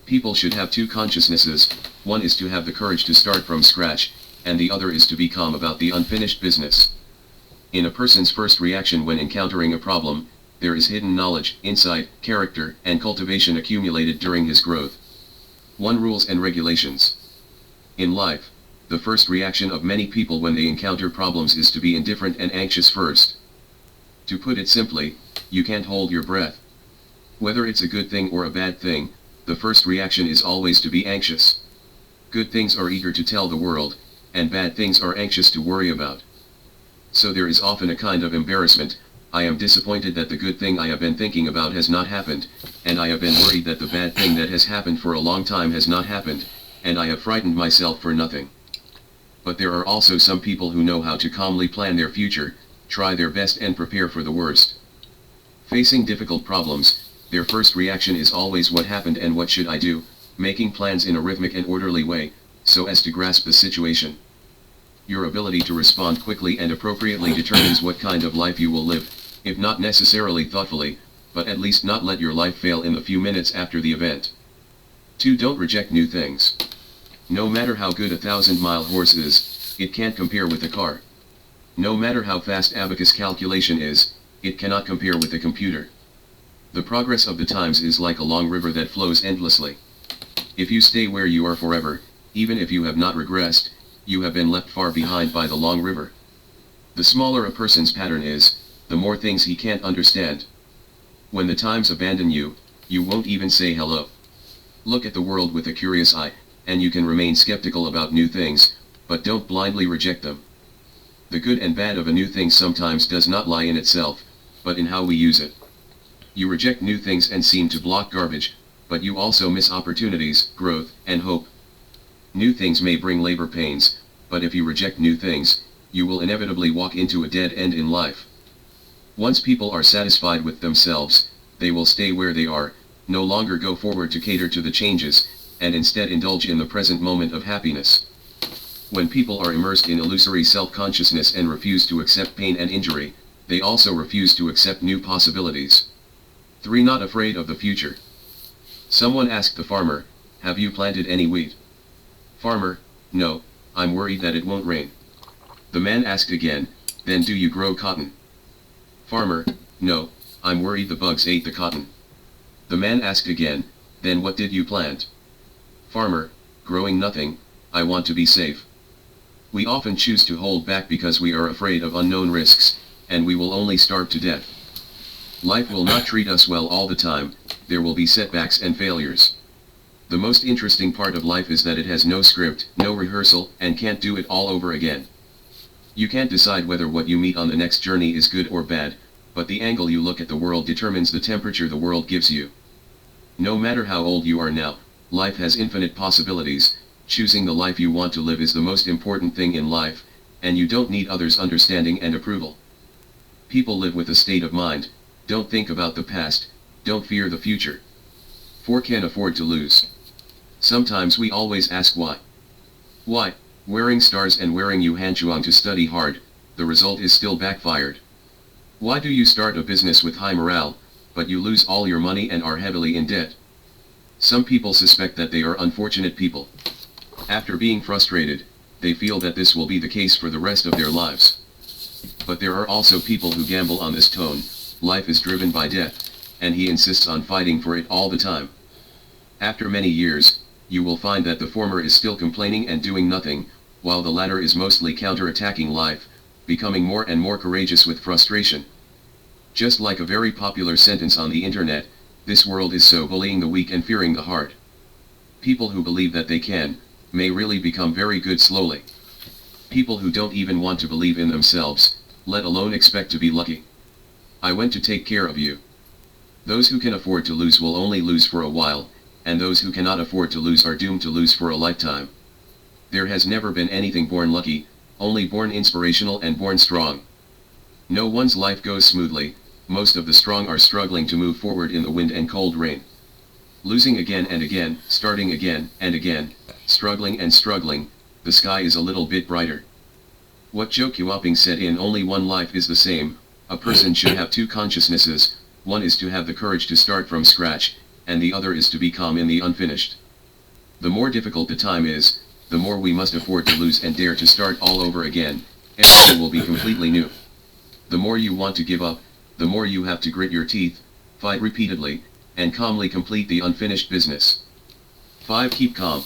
People should have two consciousnesses. One is to have the courage to start from scratch, and the other is to be calm about the unfinished business. In a person's first reaction when encountering a problem, there is hidden knowledge, insight, character, and cultivation accumulated during his growth. 1. Rules and regulations. In life, the first reaction of many people when they encounter problems is to be indifferent and anxious first. To put it simply, you can't hold your breath. Whether it's a good thing or a bad thing, the first reaction is always to be anxious. Good things are eager to tell the world, and bad things are anxious to worry about. So there is often a kind of embarrassment. I am disappointed that the good thing I have been thinking about has not happened, and I have been worried that the bad thing that has happened for a long time has not happened, and I have frightened myself for nothing. But there are also some people who know how to calmly plan their future, try their best and prepare for the worst. Facing difficult problems, their first reaction is always what happened and what should I do, making plans in a rhythmic and orderly way, so as to grasp the situation. Your ability to respond quickly and appropriately determines what kind of life you will live, if not necessarily thoughtfully, but at least not let your life fail in the few minutes after the event. 2. Don't reject new things. No matter how good a 1,000-mile horse is, it can't compare with a car. No matter how fast abacus calculation is, it cannot compare with a computer. The progress of the times is like a long river that flows endlessly. If you stay where you are forever, even if you have not regressed, you have been left far behind by the long river. The smaller a person's pattern is, the more things he can't understand. When the times abandon you, you won't even say hello. Look at the world with a curious eye, and you can remain skeptical about new things, but don't blindly reject them. The good and bad of a new thing sometimes does not lie in itself, but in how we use it. You reject new things and seem to block garbage, but you also miss opportunities, growth, and hope. New things may bring labor pains, but if you reject new things, you will inevitably walk into a dead end in life. Once people are satisfied with themselves, they will stay where they are, no longer go forward to cater to the changes, and instead indulge in the present moment of happiness. When people are immersed in illusory self-consciousness and refuse to accept pain and injury, they also refuse to accept new possibilities. 3. Not afraid of the future. Someone asked the farmer, "Have you planted any wheat?" Farmer: "No, I'm worried that it won't rain." The man asked again, "Then do you grow cotton?" Farmer: "No, I'm worried the bugs ate the cotton." The man asked again, "Then what did you plant?" Farmer: "Growing nothing, I want to be safe." We often choose to hold back because we are afraid of unknown risks, and we will only starve to death. Life will not treat us well all the time, there will be setbacks and failures. The most interesting part of life is that it has no script, no rehearsal, and can't do it all over again. You can't decide whether what you meet on the next journey is good or bad, but the angle you look at the world determines the temperature the world gives you. No matter how old you are now, life has infinite possibilities. Choosing the life you want to live is the most important thing in life, and you don't need others' understanding and approval. People live with a state of mind: don't think about the past, don't fear the future. 4. Can afford to lose. Sometimes we always ask why. Why, wearing stars and wearing you hanchuang to study hard, the result is still backfired. Why do you start a business with high morale, but you lose all your money and are heavily in debt? Some people suspect that they are unfortunate people. After being frustrated, they feel that this will be the case for the rest of their lives. But there are also people who gamble on this tone: life is driven by debt, and he insists on fighting for it all the time. After many years, you will find that the former is still complaining and doing nothing, while the latter is mostly counter-attacking life, becoming more and more courageous with frustration. Just like a very popular sentence on the internet, this world is so bullying the weak and fearing the hard. People who believe that they can, may really become very good slowly. People who don't even want to believe in themselves, let alone expect to be lucky. I went to take care of you. Those who can afford to lose will only lose for a while, and those who cannot afford to lose are doomed to lose for a lifetime. There has never been anything born lucky, only born inspirational and born strong. No one's life goes smoothly, most of the strong are struggling to move forward in the wind and cold rain. Losing again and again, starting again and again, struggling and struggling, the sky is a little bit brighter. What Joe Kuoping said in Only One Life is the same: a person should have two consciousnesses. One is to have the courage to start from scratch, and the other is to be calm in the unfinished. The more difficult the time is, the more we must afford to lose and dare to start all over again. Everything will be completely new. The more you want to give up, the more you have to grit your teeth, fight repeatedly, and calmly complete the unfinished business. 5. Keep calm.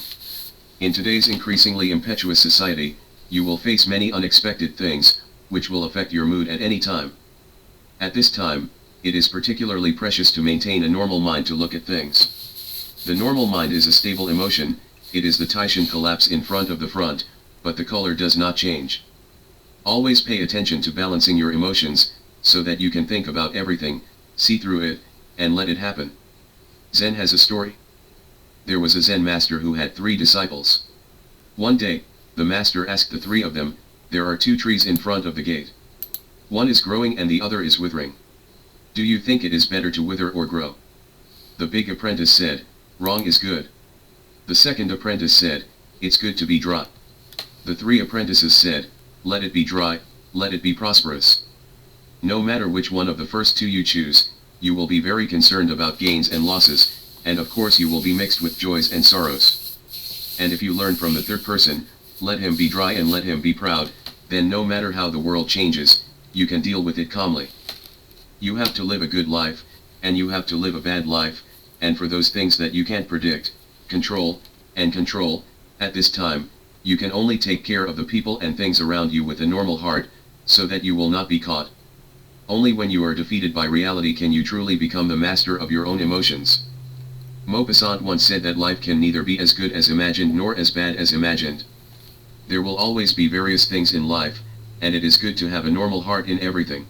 In today's increasingly impetuous society, you will face many unexpected things, which will affect your mood at any time. At this time, it is particularly precious to maintain a normal mind to look at things. The normal mind is a stable emotion, it is the Titian collapse in front of the front, but the color does not change. Always pay attention to balancing your emotions, so that you can think about everything, see through it, and let it happen. Zen has a story. There was a Zen master who had 3 disciples. One day, the master asked the 3 of them, "There are 2 trees in front of the gate. One is growing and the other is withering. Do you think it is better to wither or grow?" The big apprentice said, "Wrong is good." The second apprentice said, "It's good to be dry." The 3 apprentices said, "Let it be dry, let it be prosperous." No matter which one of the first 2 you choose, you will be very concerned about gains and losses, and of course you will be mixed with joys and sorrows. And if you learn from the third person, let him be dry and let him be proud, then no matter how the world changes, you can deal with it calmly. You have to live a good life, and you have to live a bad life, and for those things that you can't predict, control, at this time, you can only take care of the people and things around you with a normal heart, so that you will not be caught. Only when you are defeated by reality can you truly become the master of your own emotions. Maupassant once said that life can neither be as good as imagined nor as bad as imagined. There will always be various things in life, and it is good to have a normal heart in everything.